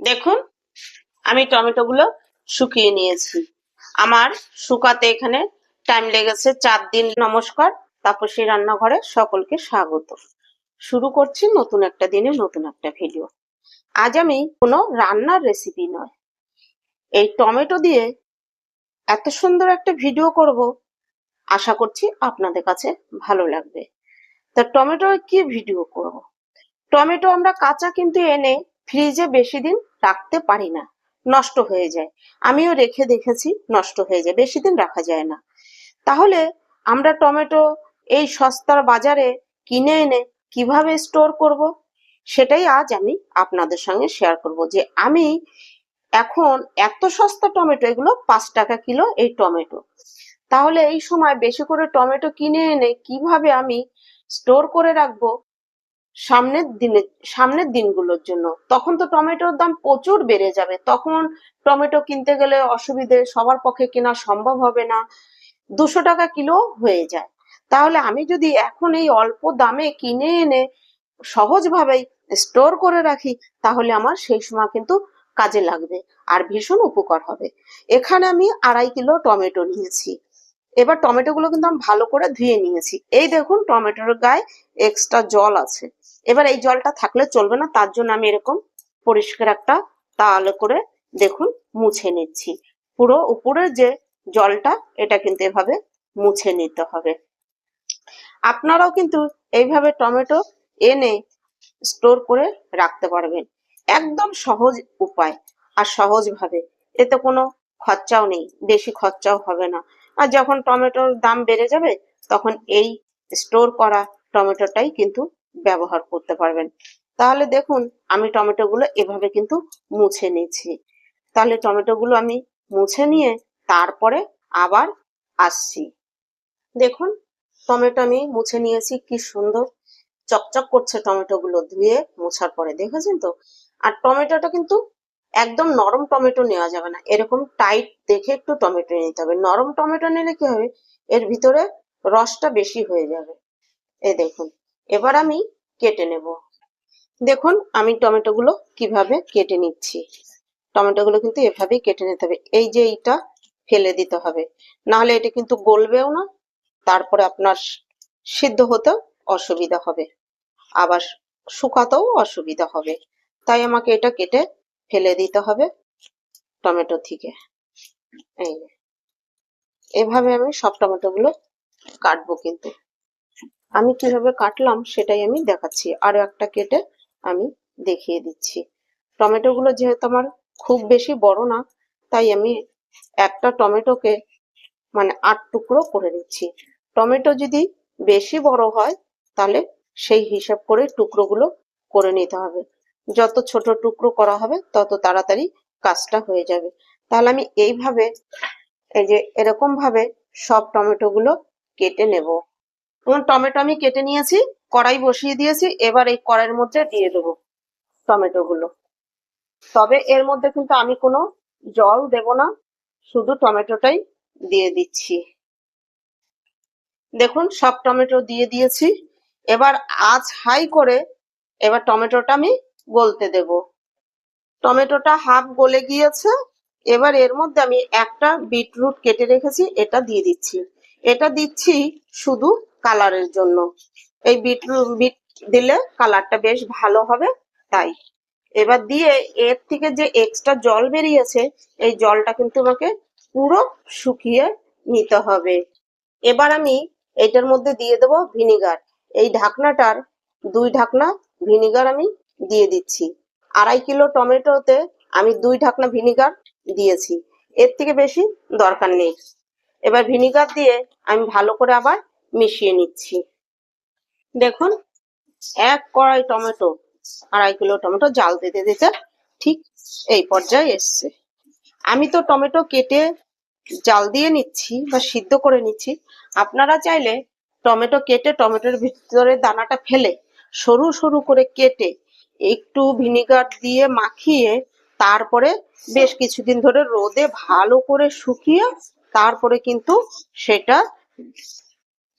দেখুন আমি টমেটোগুলো শুকিয়ে নিয়েছি। আমার শুকাতে এখানে টাইম লেগেছে 4 দিন। নমস্কার, তাপসী রান্নাঘরে সকলকে স্বাগত। শুরু করছি নতুন একটা দিনে নতুন একটা ভিডিও। আজ আমি কোনো রান্নার রেসিপি নয়, এই টমেটো দিয়ে এত সুন্দর একটা ভিডিও করব, আশা করছি আপনাদের কাছে ভালো লাগবে। তা টমেটো কি ভিডিও করব? টমেটো আমরা কাঁচা কিন্তু এনে ফ্রিজে বেশি দিন রাখতে পারি না, নষ্ট হয়ে যায়। আমিও রেখে দেখেছি, নষ্ট হয়ে যায়, বেশি দিন রাখা যায় না। তাহলে আমরা টমেটো এই সস্তার বাজারে কিনে এনে কিভাবে স্টোর করব, সেটাই আজ আমি আপনাদের সঙ্গে শেয়ার করব। যে আমি এখন এত সস্তা টমেটো, এগুলো 5 টাকা কিলো এই টমেটো। তাহলে এই সময় বেশি করে টমেটো কিনে এনে কিভাবে আমি স্টোর করে রাখবো সামনের দিনগুলোর জন্য। তখন তো টমেটোর দাম প্রচুর বেড়ে যাবে, তখন টমেটো কিনতে গেলে অসুবিধে, সবার পক্ষে কেনা সম্ভব হবে না, 200 টাকা কিলো হয়ে যায়। তাহলে আমি যদি এখন এই অল্প দামে কিনে এনে সহজভাবেই স্টোর করে রাখি, তাহলে আমার সেই সময় কিন্তু কাজে লাগবে আর ভীষণ উপকার হবে। এখানে আমি 2.5 কিলো টমেটো নিয়েছি। এবার টমেটো গুলো কিন্তু আমি ভালো করে ধুয়ে নিয়েছি। এই দেখুন টমেটোর গায়ে এক্সট্রা জল আছে। এবার এই জলটা থাকলে চলবে না, তার জন্য আমি এরকম পরিষ্কার একটা তাওয়ালে করে দেখুন মুছে নিচ্ছি। পুরো উপরের যে জলটা, এটা কিন্তু এভাবে মুছে নিতে হবে। আপনারাও কিন্তু এইভাবে টমেটো এনে স্টোর করে রাখতে পারবেন, একদম সহজ উপায় আর সহজ ভাবে। এতে কোনো খরচাও নেই, বেশি খরচাও হবে না। আর যখন টমেটোর দাম বেড়ে যাবে, তখন এই স্টোর করা টমেটোটাই কিন্তু ব্যবহার করতে পারবেন। তাহলে দেখুন আমি টমেটোগুলো এভাবে কিন্তু মুছে নিয়েছি। তাহলে টমেটোগুলো আমি মুছে নিয়ে তারপরে আবার আসছি। দেখুন টমেটো আমি মুছে নিয়েছি, কি সুন্দর চকচক করছে টমেটো গুলো ধুয়ে মোছার পরে, দেখেছেন তো? আর টমেটোটা কিন্তু একদম নরম টমেটো নেওয়া যাবে না, এরকম টাইট দেখে একটু টমেটো নিতে হবে। নরম টমেটো নিলে কি হবে, এর ভিতরে রসটা বেশি হয়ে যাবে। এই দেখুন, এবার আমি কেটে নেব। দেখুন আমি টমেটো গুলো কিভাবে কেটে নিচ্ছি। টমেটো গুলো কিন্তু এভাবেই কেটে নিতে হবে। এই যে এইটা ফেলে দিতে হবে, নাহলে এটা কিন্তু গলবেও না, তারপরে আপনার সিদ্ধ হতেও অসুবিধা হবে, আবার শুকাতেও অসুবিধা হবে। তাই আমাকে এটা কেটে ফেলে দিতে হবে টমেটো থেকে। এই এভাবে আমি সব টমেটো গুলো কাটবো। কিন্তু আমি কিভাবে কাটলাম সেটাই আমি দেখাচ্ছি, আরো একটা কেটে আমি দেখিয়ে দিচ্ছি। টমেটো গুলো যেহেতু আমার খুব বেশি বড় না, তাই আমি একটা টমেটোকে মানে 8 টুকরো করে দিচ্ছি। টমেটো যদি বেশি বড় হয়, তাহলে সেই হিসাব করে টুকরোগুলো করে নিতে হবে। যত ছোট টুকরো করা হবে তত তাড়াতাড়ি কাজটা হয়ে যাবে। তাহলে আমি এইভাবে, এই যে এরকম ভাবে সব টমেটো গুলো কেটে নেব। টমেটো আমি কেটে নিয়েছি, কড়াই বসিয়ে দিয়েছি। এবার এই কড়াইয়ের মধ্যে দিয়ে দেবো টমেটো গুলো। তবে এর মধ্যে কিন্তু আমি কোনো জল দেব না, শুধু টমেটোটাই দিয়ে দিচ্ছি। দেখুন সব টমেটো দিয়ে দিয়েছি। এবার আঁচ হাই করে এবার টমেটোটা আমি গলতে দেব। টমেটোটা হাফ গলে গিয়েছে। এবার এর মধ্যে আমি একটা বিটরুট কেটে রেখেছি, এটা দিয়ে দিচ্ছি। এটা দিচ্ছি শুধু কালারের জন্য। এই বিট দিলে কালারটা বেশ ভালো হবে, তাই। এবার দিয়ে এর থেকে যে এক্সট্রা জল বেরিয়েছে, এই জলটা কিন্তু আমাকে পুরো শুকিয়ে নিতে হবে। এবার আমি এটার মধ্যে দিয়ে দেব ভিনিগার। এই ঢাকনাটার 2 ঢাকনা ভিনিগার আমি দিয়ে দিচ্ছি। 2.5 কিলো টমেটোতে আমি 2 ঢাকনা ভিনিগার দিয়েছি, এর থেকে বেশি দরকার নেই। এবার ভিনিগার দিয়ে আমি ভালো করে আবার মিশিয়ে নিচ্ছি। দেখুন 1 কড়াই টমেটো, 2.5 কিলো টমেটো জাল দিতে দিতে ঠিক এই পর্যায়ে এসছে। আমি তো টমেটো কেটে জাল দিয়ে নিচ্ছি বা সিদ্ধ করে নিচ্ছি। আপনারা চাইলে টমেটো কেটে টমেটোর ভিতরে দানাটা ফেলে সরু সরু করে কেটে একটু ভিনিগার দিয়ে মাখিয়ে তারপরে বেশ কিছুদিন ধরে রোদে ভালো করে শুকিয়ে তারপরে কিন্তু সেটা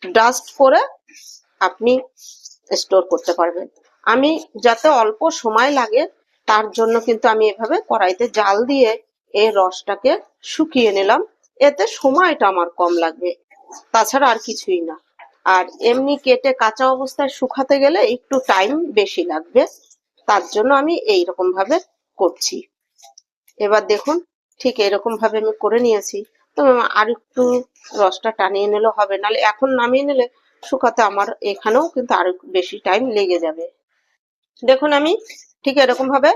ডাস্ট করে আপনি স্টোর করতে পারবেন। আমি যাতে অল্প সময় লাগে তার জন্য কিন্তু আমি এভাবে কড়াইতে জাল দিয়ে এই রসটাকে শুকিয়ে নিলাম। এতে সময়টা আমার কম লাগবে, তাছাড়া আর কিছুই না। আর এমনি কেটে কাঁচা অবস্থায় শুকাতে গেলে একটু টাইম বেশি লাগবে, তার জন্য আমি এইরকম ভাবে করছি। এবার দেখুন ঠিক এরকম ভাবে আমি করে নিয়েছি। তো আর একটু রসটা টানিয়ে নিলে হবে, নাহলে এখন নামিয়ে নিলে শুকাতে আমার এখানেও কিন্তু আরো বেশি টাইম লেগে যাবে। দেখুন আমি ঠিক এরকম ভাবে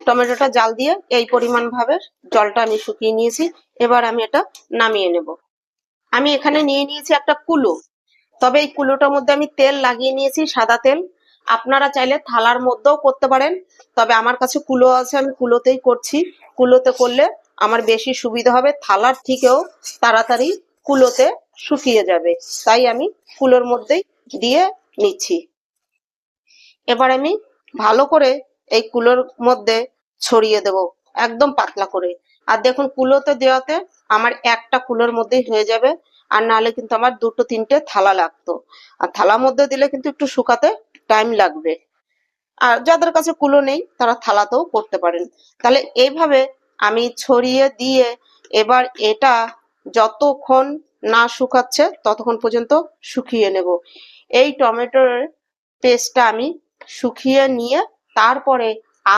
টমেটোটা জাল দিয়ে এই পরিমাণ ভাবে জলটা আমি শুকিয়ে নিয়েছি। এবার আমি এটা নামিয়ে নেব। আমি এখানে নিয়ে নিয়েছি একটা কুলো, তবে এই কুলোটার মধ্যে আমি তেল লাগিয়ে নিয়েছি, সাদা তেল। আপনারা চাইলে থালার মধ্যেও করতে পারেন, তবে আমার কাছে কুলো আছে, আমি কুলোতেই করছি। কুলোতে করলে আমার বেশি সুবিধা হবে, থালার থেকেও তাড়াতাড়ি কুলোতে শুকিয়ে যাবে, তাই আমি কুলোর মধ্যেই দিয়ে নিচ্ছি। এবার আমি ভালো করে এই কুলোর মধ্যে ছড়িয়ে দেব, একদম পাতলা করে। আর দেখুন কুলোতে দেওয়াতে আমার একটা কুলোর মধ্যেই হয়ে যাবে, আর নাহলে কিন্তু আমার দুটো তিনটে থালা লাগতো। আর থালার মধ্যে দিলে কিন্তু একটু শুকাতে টাইম লাগবে। আর যাদের কাছে কুলো নেই তারা থালাতেও করতে পারেন। তাহলে এইভাবে আমি ছড়িয়ে দিয়ে এবার এটা যতক্ষণ না শুকাচ্ছে ততক্ষণ পর্যন্ত শুকিয়ে নেব। এই টমেটোর পেস্টটা আমি শুকিয়ে নিয়ে তারপরে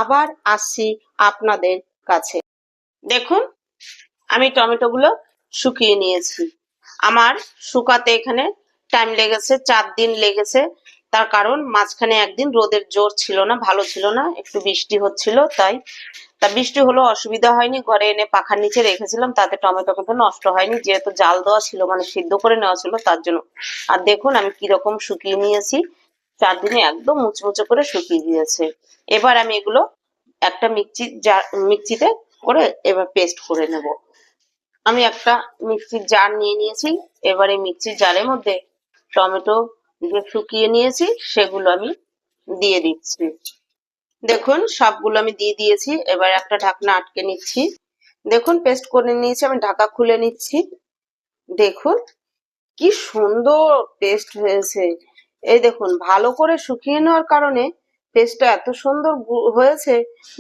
আবার আসছি আপনাদের কাছে। দেখুন আমি টমেটোগুলো শুকিয়ে নিয়েছি। আমার শুকাতে এখানে টাইম লেগেছে 4 দিন লেগেছে। তার কারণ মাঝখানে একদিন রোদের জোর ছিল না, ভালো ছিল না, একটু বৃষ্টি হচ্ছিল, তাই তা বৃষ্টি হলো অসুবিধা হয়নি, ঘরে এনে পাখার নিচে রেখেছিলাম, তাতে টমেটো কিন্তু নষ্ট হয়নি, যেহেতু জাল দেওয়া ছিল, মানে সিদ্ধ করে নেওয়া ছিল তার জন্য। আর দেখুন আমি কিরকম শুকিয়ে নিয়েছি, 4 দিনে একদম মুচমুচে করে শুকিয়ে দিয়েছে। এবার আমি এগুলো একটা মিক্সিতে করে এবার পেস্ট করে নেব। আমি একটা মিক্সির জার নিয়ে নিয়েছি। এবার এই মিক্সির জারের মধ্যে টমেটো যে শুকিয়ে নিয়েছি সেগুলো আমি দিয়ে দিচ্ছি। দেখুন সবগুলো আমি দিয়ে দিয়েছি। এবার একটা ঢাকনা আটকে নিচ্ছি। দেখুন পেস্ট করে নিয়েছি, আমি ঢাকা খুলে নিচ্ছি। দেখুন কি সুন্দর পেস্ট হয়েছে। এই দেখুন ভালো করে শুকিয়ে নেওয়ার কারণে পেস্টটা এত সুন্দর হয়েছে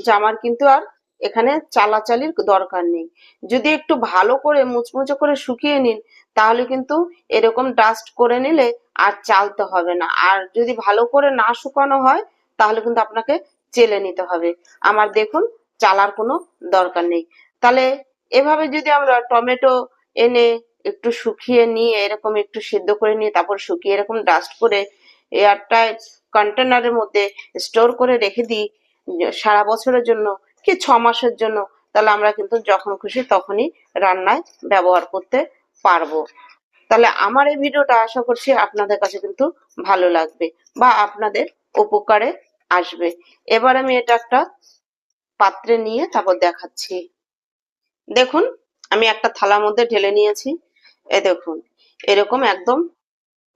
যে আমার কিন্তু আর এখানে চালাচালির দরকার নেই। যদি একটু ভালো করে মুচমুচে করে শুকিয়ে নিন তাহলে কিন্তু এরকম ডাস্ট করে নিলে আর চালতে হবে না। আর যদি ভালো করে না শুকানো হয় তাহলে কিন্তু আপনাকে চেলে নিতে হবে। আমার দেখুন চালার কোনো দরকার নেই। তাহলে এভাবে যদি আমরা টমেটো এনে একটু শুকিয়ে নিয়ে এরকম একটু সিদ্ধ করে নিয়ে তারপর শুকিয়ে এরকম ডাস্ট করে এয়ারটাইট কন্টেনারের মধ্যে স্টোর করে রেখে দিই সারা বছরের জন্য কি 6 মাসের জন্য, তাহলে আমরা কিন্তু যখন খুশি তখনই রান্নায় ব্যবহার করতে পারবো। তাহলে আমার এই ভিডিওটা আশা করছি আপনাদের কাছে কিন্তু ভালো লাগবে বা আপনাদের উপকারে আসবে। এবার আমি এটা একটা পাত্রে নিয়ে তারপর দেখাচ্ছি। দেখুন আমি একটা থালার মধ্যে ঢেলে নিয়েছি। দেখুন এরকম একদম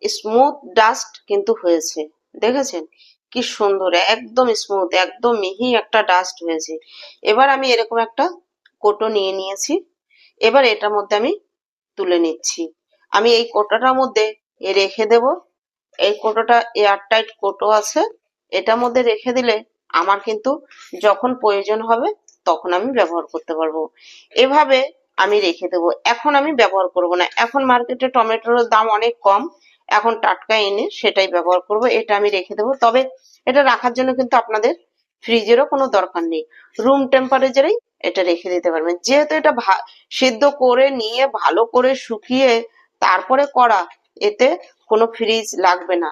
স্মুথ ডাস্ট কিন্তু হয়েছে, দেখেছেন কি সুন্দর, একদম স্মুথ, একদম মিহি একটা ডাস্ট হয়েছে। এবার আমি এরকম একটা কোটো নিয়ে নিয়েছি। এবার এটার মধ্যে আমি তুলে নিচ্ছি। আমি এই কোটোটার মধ্যে রেখে দেব। এই কোটোটা এয়ারটাইট কোটো আছে, এটার মধ্যে রেখে দিলে আমার কিন্তু যখন প্রয়োজন হবে তখন আমি ব্যবহার করতে পারবো। এভাবে আমি রেখে দেবো, এখন আমি ব্যবহার করব না। এখন মার্কেটে টমেটোর দাম অনেক কম, এখন টাটকা এনে সেটাই ব্যবহার করব। এটা আমি রেখে দেবো, তবে এটা রাখার জন্য কিন্তু আপনাদের ফ্রিজেরও কোনো দরকার নেই, রুম টেম্পারেচারেই এটা রেখে দিতে পারবেন। যেহেতু এটা সিদ্ধ করে নিয়ে ভালো করে শুকিয়ে তারপরে করা, এতে কোনো ফ্রিজ লাগবে না,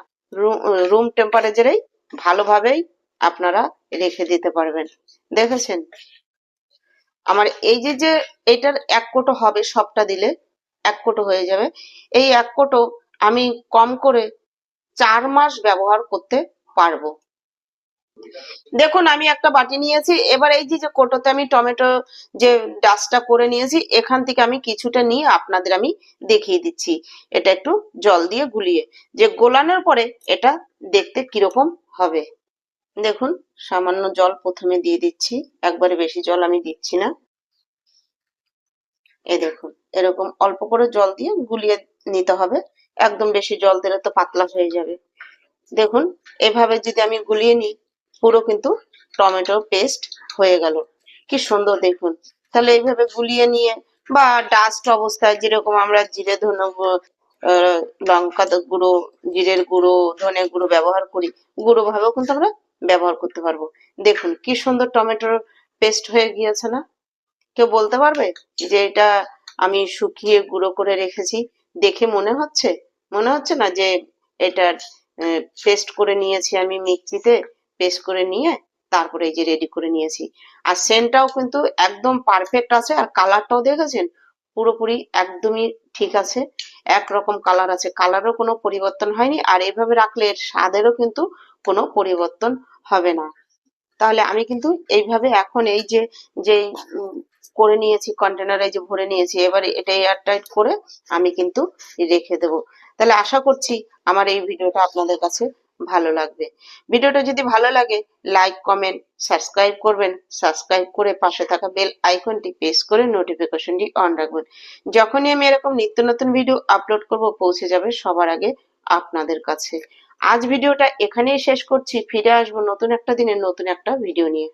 রুম টেম্পারেচারেই ভালোভাবেই আপনারা রেখে দিতে পারবেন। দেখেছেন আমার এই যে এটার 1 কোটো হবে, সবটা দিলে 1 কোটো হয়ে যাবে। এই 1 কোটো আমি কম করে 4 মাস ব্যবহার করতে পারবো। দেখুন আমি একটা বাটি নিয়েছি। এবার এই যে কোটোতে আমি টমেটো যে ডাস্টটা করে নিয়েছি এখান থেকে আমি কিছুটা নিয়ে আপনাদের আমি দেখিয়ে দিচ্ছি। এটা একটু জল দিয়ে গুলিয়ে, যে গোলানোর পরে এটা দেখতে কিরকম হবে। দেখুন সামান্য জল প্রথমে দিয়ে দিচ্ছি, একবারে বেশি জল আমি দিচ্ছি না। এই দেখুন এরকম অল্প করে জল দিয়ে গুলিয়ে নিতে হবে, একদম বেশি জল দিলে তো পাতলা হয়ে যাবে। দেখুন এভাবে যদি আমি গুলিয়ে নিই পুরো কিন্তু টমেটো পেস্ট হয়ে গেল। কি সুন্দর দেখুন। তাহলে এইভাবে গুলিয়ে নিয়ে বা ডাস্ট অবস্থায় যেরকম আমরা জিরে ধনে লঙ্কা গুঁড়ো, জিরের গুঁড়ো, ধনে গুঁড়ো ব্যবহার করি, গুঁড়ো ভাবেও কিন্তু আমরা ব্যবহার করতে পারবো। দেখুন কি সুন্দর টমেটোর পেস্ট হয়ে গিয়েছে না? কেউ বলতে পারবে যে এটা আমি শুকিয়ে গুঁড়ো করে রেখেছি? দেখে মনে হচ্ছে না যে এটার পেস্ট করে নিয়েছি আমি মিক্সিতে, পেস্ট করে নিয়ে তারপরে এই যে রেডি করে নিয়েছি। আর সেন্টটাও কিন্তু একদম পারফেক্ট আছে, আর কালারটাও দেখেছেন পুরোপুরি একদমই ঠিক আছে, একরকম কালার আছে, কালারও কোনো পরিবর্তন হয়নি। আর এইভাবে রাখলে এর স্বাদেরও কিন্তু কোনো পরিবর্তন হবে না। তাহলে আমি কিন্তু এইভাবে এখন এই যে যে করে নিয়েছি, কন্টেনারে যে ভরে নিয়েছি, এবার এটা এয়ারটাইট করে আমি কিন্তু রেখে দেব। তাহলে আশা করছি আমার এই ভিডিওটা আপনাদের কাছে ভালো লাগবে। ভিডিওটা যদি ভালো লাগে লাইক কমেন্ট সাবস্ক্রাইব করবেন, সাবস্ক্রাইব করে পাশে থাকা বেল আইকনটি প্রেস করে নোটিফিকেশনটি অন রাখবেন। যখনই আমি এরকম নিত্য নতুন ভিডিও আপলোড করব পৌঁছে যাবে সবার আগে আপনাদের কাছে। আজ ভিডিওটা এখানেই শেষ করছি, ফিরে আসবো নতুন একটা দিনে নতুন একটা ভিডিও নিয়ে।